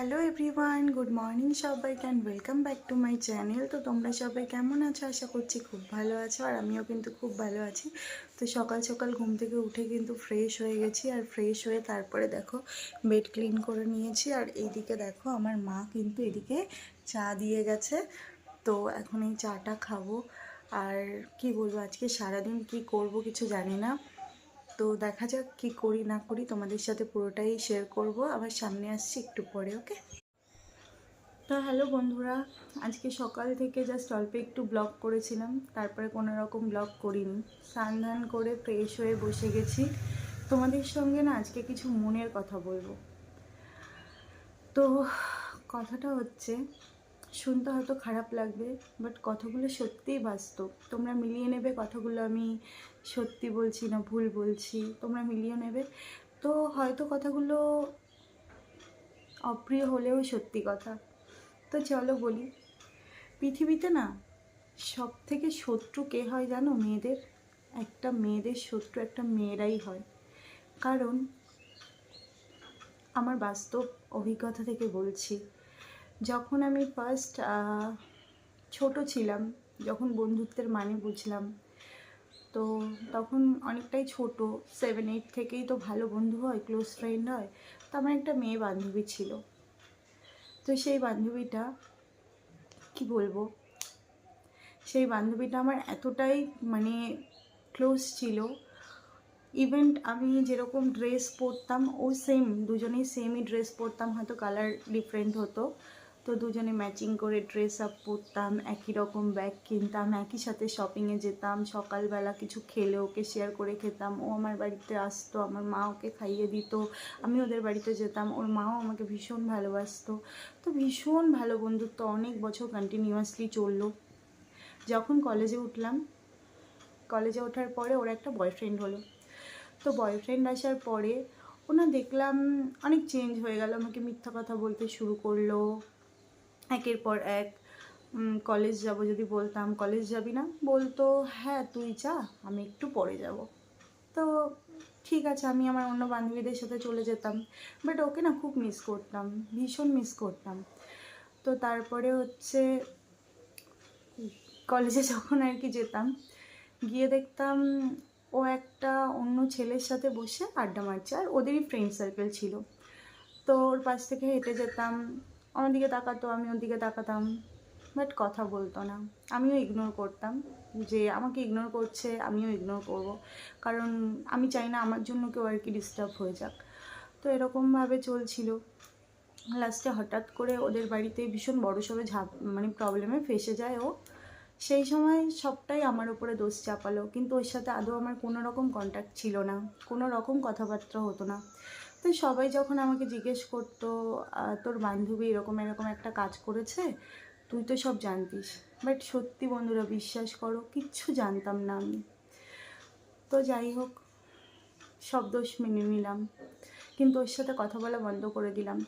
Hello everyone, good morning সবাইকে and welcome back to my channel. তো তোমরা সবাই কেমন আছো? আশা করছি খুব ভালো আছো, আর আমিও কিন্তু খুব ভালো আছি। তো সকাল সকাল ঘুম থেকে উঠে কিন্তু ফ্রেশ হয়ে গেছি, আর ফ্রেশ হয়ে তারপরে দেখো বেড ক্লিন করে নিয়েছি। আর এইদিকে দেখো আমার মা কিন্তু এদিকে চা দিয়ে গেছে। তো এখন এই চাটা খাবো। আর কি বলবো, আজকে সারাদিন কি করব কিছু জানি না। তো দেখা যাক কি করি না করি, তোমাদের সাথে পুরোটাই শেয়ার করব। আবার সামনে আসছি একটু পরে, ওকে? তো হ্যালো বন্ধুরা, আজকে সকাল থেকে জাস্ট অল্প একটু ব্লগ করেছিলাম, তারপরে কোনো রকম ব্লগ করিনি। স্নান ধান করে ফ্রেশ হয়ে বসে গেছি। তোমাদের সঙ্গে না আজকে কিছু মনের কথা বলবো। তো কথাটা হচ্ছে, শুনতে হয়তো খারাপ লাগবে, বাট কথাগুলো সত্যিই বাস্তব। তোমরা মিলিয়ে নেবে কথাগুলো আমি সত্যি বলছি না ভুল বলছি, তোমরা মিলিয়ে নেবে। তো হয়তো কথাগুলো অপ্রিয় হলেও সত্যি কথা। তো চলো বলি, পৃথিবীতে না সব থেকে শত্রু কে হয় জানো? মেয়েদের। একটা মেয়েদের শত্রু একটা মেয়েরাই হয়। কারণ আমার বাস্তব অভিজ্ঞতা থেকে বলছি, যখন আমি ফার্স্ট ছোট ছিলাম, যখন বন্ধুত্বের মানে বুঝলাম, তো তখন অনেকটাই ছোট, 7-8 থেকেই তো ভালো বন্ধু হয়, ক্লোজ ফ্রেন্ড হয়। তো আমার একটা মেয়ে বান্ধবী ছিল। তো সেই বান্ধবীটা কি বলবো, সেই বান্ধবীটা আমার এতটাই মানে ক্লোজ ছিল। ইভেন আমি যেরকম ড্রেস পরতাম ও সেম, দুজনেই সেমই ড্রেস পরতাম, হয়তো কালার ডিফারেন্ট হতো। তো দুজনে ম্যাচিং করে ড্রেস আপ পরতাম, একই রকম ব্যাগ কিনতাম, একই সাথে শপিংয়ে যেতাম, সকালবেলা কিছু খেলে ওকে শেয়ার করে খেতাম, ও আমার বাড়িতে আসতো, আমার মা ওকে খাইয়ে দিত, আমি ওদের বাড়িতে যেতাম, ওর মাও আমাকে ভীষণ ভালোবাসতো। তো ভীষণ ভালো বন্ধুত্ব অনেক বছর কন্টিনিউয়াসলি চললো। যখন কলেজে উঠলাম, কলেজে ওঠার পরে ওর একটা বয়ফ্রেন্ড হলো। তো বয়ফ্রেন্ড আসার পরে ওনা দেখলাম অনেক চেঞ্জ হয়ে গেল, আমাকে মিথ্যা কথা বলতে শুরু করলো একের পর এক। কলেজ যাব যদি বলতাম, কলেজ যাবি না, বলতো হ্যাঁ তুই যা, আমি একটু পরে যাব। তো ঠিক আছে, আমি আমার অন্য বান্ধবীদের সাথে চলে যেতাম, বাট ওকে না খুব মিস করতাম, ভীষণ মিস করতাম। তো তারপরে হচ্ছে কলেজে যখন আর কি যেতাম, গিয়ে দেখতাম ও একটা অন্য ছেলের সাথে বসে আড্ডা মারছে, আর ওদেরই ফ্রেন্ড সার্কেল ছিল। তো ওর পাশ থেকে হেঁটে যেতাম, আমার দিকে তাকাতো, আমি ওর দিকে তাকাতাম, বাট কথা বলতো না। আমিও ইগনোর করতাম, যে আমাকে ইগনোর করছে আমিও ইগনোর করব, কারণ আমি চাই না আমার জন্য কেউ আর কি ডিস্টার্ব হয়ে যাক। তো এরকমভাবে চলছিল। লাস্টে হঠাৎ করে ওদের বাড়িতে ভীষণ বড়সড় মানে প্রবলেমে ফেসে যায় ও। সেই সময় সবটাই আমার উপরে দোষ চাপালো, কিন্তু ওর সাথে আদৌ আমার কোনো রকম কন্ট্যাক্ট ছিল না, কোনো রকম কথাবার্তা হতো না। তো সবাই যখন আমাকে জিজ্ঞেস করতো তোর বান্ধবী এরকম এরকম একটা কাজ করেছে, তুই তো সব জানতিস, বাট সত্যি বন্ধুরা বিশ্বাস করো কিচ্ছু জানতাম না আমি। তো যাই হোক, সব দোষ মেনে নিলাম, কিন্তু ওর সাথে কথা বলা বন্ধ করে দিলাম।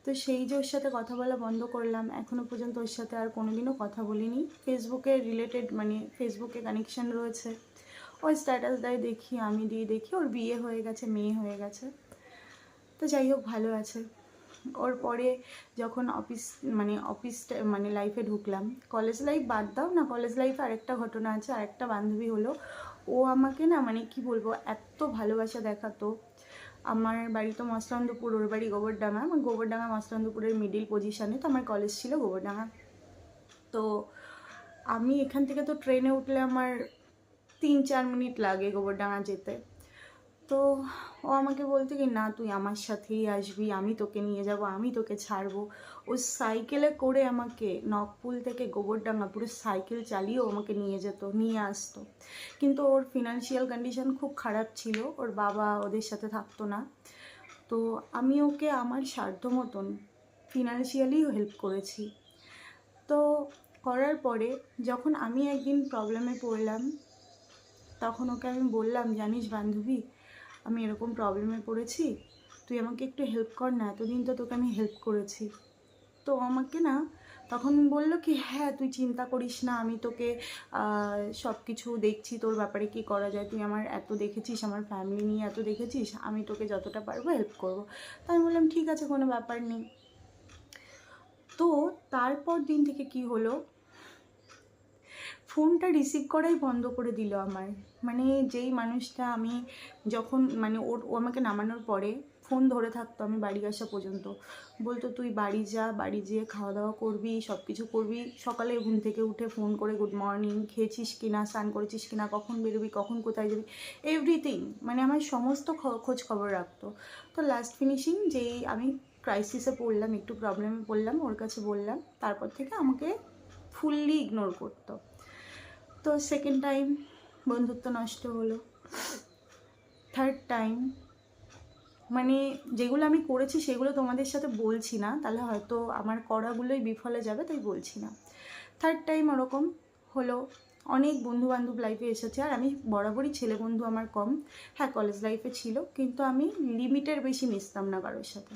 তো সেই যে ওর সাথে কথা বলা বন্ধ করলাম, এখনও পর্যন্ত ওর সাথে আর কোনোদিনও কথা বলিনি। ফেসবুকে রিলেটেড মানে ফেসবুকে কানেকশান রয়েছে, ওর স্ট্যাটাস দেয় দেখি, আমি দিয়ে দেখি, ওর বিয়ে হয়ে গেছে, মেয়ে হয়ে গেছে। তো যাই হোক ভালো আছে। ওর পরে যখন অফিস মানে লাইফে ঢুকলাম, কলেজ লাইফ বাদ দাও না, কলেজ লাইফে আরেকটা ঘটনা আছে, আরেকটা বান্ধবী হলো। ও আমাকে না মানে কি বলবো, এত ভালোবাসা দেখাতো। আমার বাড়ি তো মসলন্দপুর, ওর বাড়ি গোবরডাঙ্গা, আমার গোবরডাঙ্গা মসলন্দপুরের মিডিল পজিশানে, তো আমার কলেজ ছিল গোবরডাঙ্গা। তো আমি এখান থেকে তো ট্রেনে উঠলে আমার 3-4 মিনিট লাগে গোবরডাঙ্গা যেতে। তো ও আমাকে বলতে কি না তুই আমার সাথেই আসবি, আমি তোকে নিয়ে যাব, আমি তোকে ছাড়বো। ও সাইকেলে করে আমাকে নকপুল থেকে গোবরডাঙ্গা পুরো সাইকেল চালিয়েও আমাকে নিয়ে যেত, নিয়ে আসতো। কিন্তু ওর ফিনান্সিয়াল কন্ডিশন খুব খারাপ ছিল, ওর বাবা ওদের সাথে থাকতো না। তো আমি ওকে আমার সাধ্য মতন ফিনান্সিয়ালিও হেল্প করেছি। তো করার পরে যখন আমি একদিন প্রবলেমে পড়লাম, তখন ওকে আমি বললাম জানিস বান্ধবী, আমি এরকম প্রবলেমে পড়েছি, তুই আমাকে একটু হেল্প কর না, এতদিন তো তোকে আমি হেল্প করেছি। তো আমাকে না তখন বললো কি হ্যাঁ তুই চিন্তা করিস না, আমি তোকে সব কিছু দেখছি, তোর ব্যাপারে কী করা যায়, তুই আমার এত দেখেছিস, আমার ফ্যামিলি নিয়ে এত দেখেছিস, আমি তোকে যতটা পারবো হেল্প করবো। তো আমি বললাম ঠিক আছে, কোনো ব্যাপার নেই। তো তারপর দিন থেকে কি হলো, ফোনটা রিসিভ করাই বন্ধ করে দিল আমার। মানে যেই মানুষটা আমি যখন মানে ও আমাকে নামানোর পরে ফোন ধরে থাকতো আমি বাড়ি আসা পর্যন্ত, বলতো তুই বাড়ি যা, বাড়ি যেয়ে খাওয়া দাওয়া করবি, সব কিছু করবি, সকালে ঘুম থেকে উঠে ফোন করে গুড মর্নিং, খেয়েছিস কিনা, স্নান করেছিস কিনা, কখন বেরোবি, কখন কোথায় যাবি, এভরিথিং, মানে আমার সমস্ত খোঁজ খবর রাখতো। তো লাস্ট ফিনিশিং যেই আমি ক্রাইসিসে পড়লাম, একটু প্রবলেমে পড়লাম, ওর কাছে বললাম, তারপর থেকে আমাকে ফুললি ইগনোর করতো। তো সেকেন্ড টাইম বন্ধুত্ব নষ্ট হলো। থার্ড টাইম, মানে যেগুলো আমি করেছি সেগুলো তোমাদের সাথে বলছি না, তাহলে হয়তো আমার করাগুলোই বিফলে যাবে, তাই বলছি না। থার্ড টাইম ওরকম হলো। অনেক বন্ধুবান্ধব লাইফে এসেছে, আর আমি বরাবরই ছেলে বন্ধু আমার কম। হ্যাঁ, কলেজ লাইফে ছিল, কিন্তু আমি লিমিটের বেশি মিশতাম না কারোর সাথে।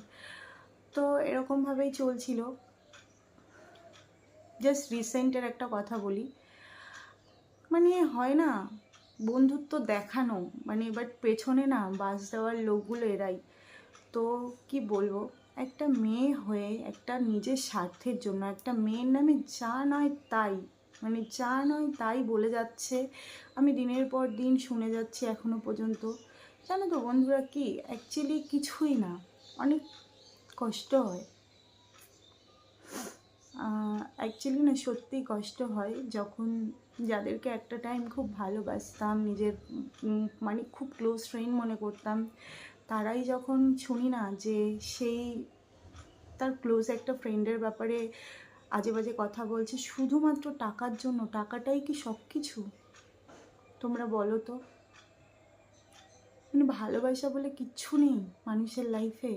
তো এরকমভাবেই চলছিল। জাস্ট রিসেন্টের একটা কথা বলি, মানে হয় না বন্ধুত্ব দেখানো, মানে বাট পেছনে না বাস দেওয়ার লোকগুলো এরাই। তো কি বলবো, একটা মেয়ে হয়ে একটা নিজের স্বার্থের জন্য একটা মেয়ের নামে যা নয় তাই, মানে যা নয় তাই বলে যাচ্ছে, আমি দিনের পর দিন শুনে যাচ্ছি এখনো পর্যন্ত। জানো তো বন্ধুরা, কি অ্যাকচুয়ালি কিছুই না, অনেক কষ্ট হয়। অ্যাকচুয়ালি না সত্যিই কষ্ট হয় যখন যাদেরকে একটা টাইম খুব ভালোবাসতাম, নিজের মানে খুব ক্লোজ ফ্রেন্ড মনে করতাম, তারাই যখন শুনি না যে সেই তার ক্লোজ একটা ফ্রেন্ডের ব্যাপারে আজে বাজে কথা বলছে শুধুমাত্র টাকার জন্য। টাকাটাই কি সব কিছু? তোমরা বলো তো। মানে ভালোবাসা বলে কিচ্ছু নেই মানুষের লাইফে।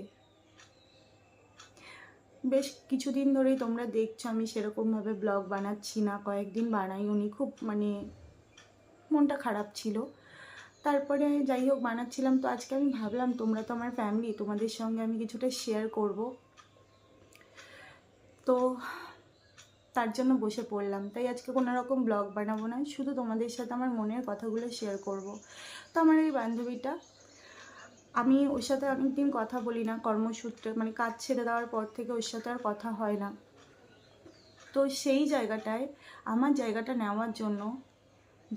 বেশ কিছুদিন ধরেই তোমরা দেখছো আমি সেরকমভাবে ব্লগ বানাচ্ছি না, কয়েকদিন বানাইওনি, খুব মানে মনটা খারাপ ছিল। তারপরে যাই হোক বানাচ্ছিলাম, তো আজকে আমি ভাবলাম তোমরা তো আমার ফ্যামিলি, তোমাদের সঙ্গে আমি কিছুটা শেয়ার করব, তো তার জন্য বসে পড়লাম। তাই আজকে কোনো রকম ব্লগ বানাবো না, শুধু তোমাদের সাথে আমার মনের কথাগুলো শেয়ার করব। তো আমার এই বান্ধবীটা, আমি ওর সাথে অনেক দিন কথা বলি না কর্মসূত্রে, মানে কাজ ছেড়ে দেওয়ার পর থেকে ওর সাথে আর কথা হয় না। তো সেই জায়গাটায় আমার জায়গাটা নেওয়ার জন্য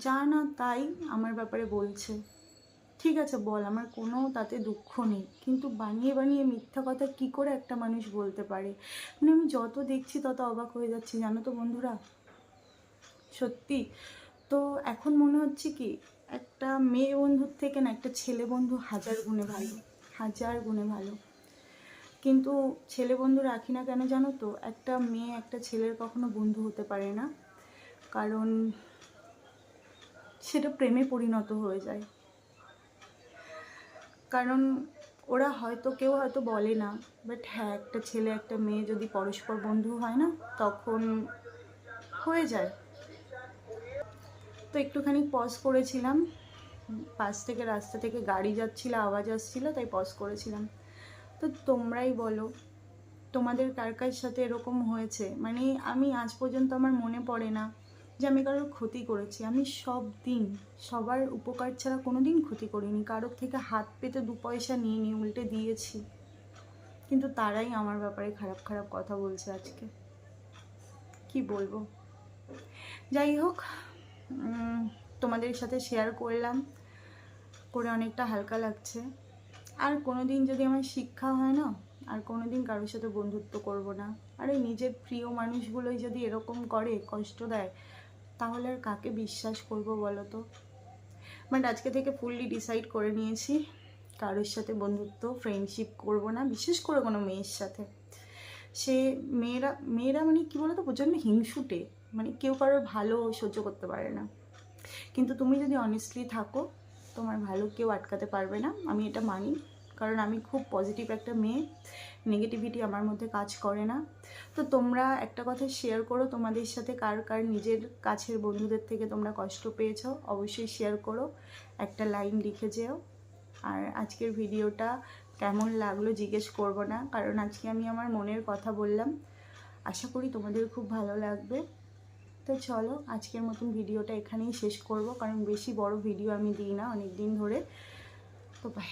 যা না তাই আমার ব্যাপারে বলছে। ঠিক আছে বল, আমার কোনো তাতে দুঃখ নেই, কিন্তু বানিয়ে বানিয়ে মিথ্যা কথা কি করে একটা মানুষ বলতে পারে? মানে আমি যত দেখছি তত অবাক হয়ে যাচ্ছি, জানো তো বন্ধুরা, সত্যি। তো এখন মনে হচ্ছে কি, একটা মেয়ে বন্ধুর থেকে না একটা ছেলে বন্ধু হাজার গুণে ভালো, হাজার গুণে ভালো। কিন্তু ছেলে বন্ধু রাখি না কেন জানো তো, একটা মেয়ে একটা ছেলের কখনো বন্ধু হতে পারে না, কারণ সেটা প্রেমে পরিণত হয়ে যায়। কারণ ওরা হয়তো কেউ হয়তো বলে না, বাট হ্যাঁ একটা ছেলে একটা মেয়ে যদি পরস্পর বন্ধু হয় না, তখন হয়ে যায়। তো একটুখানি পজ করেছিলাম, পাশ থেকে রাস্তা থেকে গাড়ি যাচ্ছিল, আওয়াজ আসছিল, তাই পজ করেছিলাম। তো তোমরাই বলো, তোমাদের কার কার সাথে এরকম হয়েছে? মানে আমি আজ পর্যন্ত আমার মনে পড়ে না যে আমি কারোর ক্ষতি করেছি। আমি সব দিন সবার উপকার ছাড়া কোনো দিন ক্ষতি করিনি, কারোর থেকে হাত পেতে 2 পয়সা নিয়ে নিয়ে উল্টে দিয়েছি, কিন্তু তারাই আমার ব্যাপারে খারাপ খারাপ কথা বলছে আজকে। কি বলবো, যাই হোক, তোমাদের সাথে শেয়ার করলাম, করে অনেকটা হালকা লাগছে। আর কোনো দিন যদি আমার শিক্ষা হয় না, আর কোনো দিন কারোর সাথে বন্ধুত্ব করব না। আর এই নিজের প্রিয় মানুষগুলোই যদি এরকম করে, কষ্ট দেয়, তাহলে আর কাকে বিশ্বাস করব বলো তো? বাট আজকে থেকে ফুললি ডিসাইড করে নিয়েছি কারোর সাথে বন্ধুত্ব ফ্রেন্ডশিপ করব না, বিশেষ করে কোনো মেয়ের সাথে। সে মেয়েরা মানে কী বলো তো, প্রচণ্ড হিংসুটে, মানে কেউ কারোর ভালো সহ্য করতে পারে না। কিন্তু তুমি যদি অনেস্টলি থাকো, তোমার ভালো কেউ আটকাতে পারবে না, আমি এটা মানি। কারণ আমি খুব পজিটিভ একটা মেয়ে, নেগেটিভিটি আমার মধ্যে কাজ করে না। তো তোমরা একটা কথা শেয়ার করো, তোমাদের সাথে কার কার নিজের কাছের বন্ধুদের থেকে তোমরা কষ্ট পেয়েছো, অবশ্যই শেয়ার করো, একটা লাইন লিখে যেও। আর আজকের ভিডিওটা কেমন লাগলো জিজ্ঞেস করবো না, কারণ আজকে আমি আমার মনের কথা বললাম। আশা করি তোমাদের খুব ভালো লাগবে। তো চলো আজকের মতন ভিডিওটা এখানেই শেষ করব, কারণ বেশি বড় ভিডিও আমি দিই না অনেক দিন ধরে। তো বাই।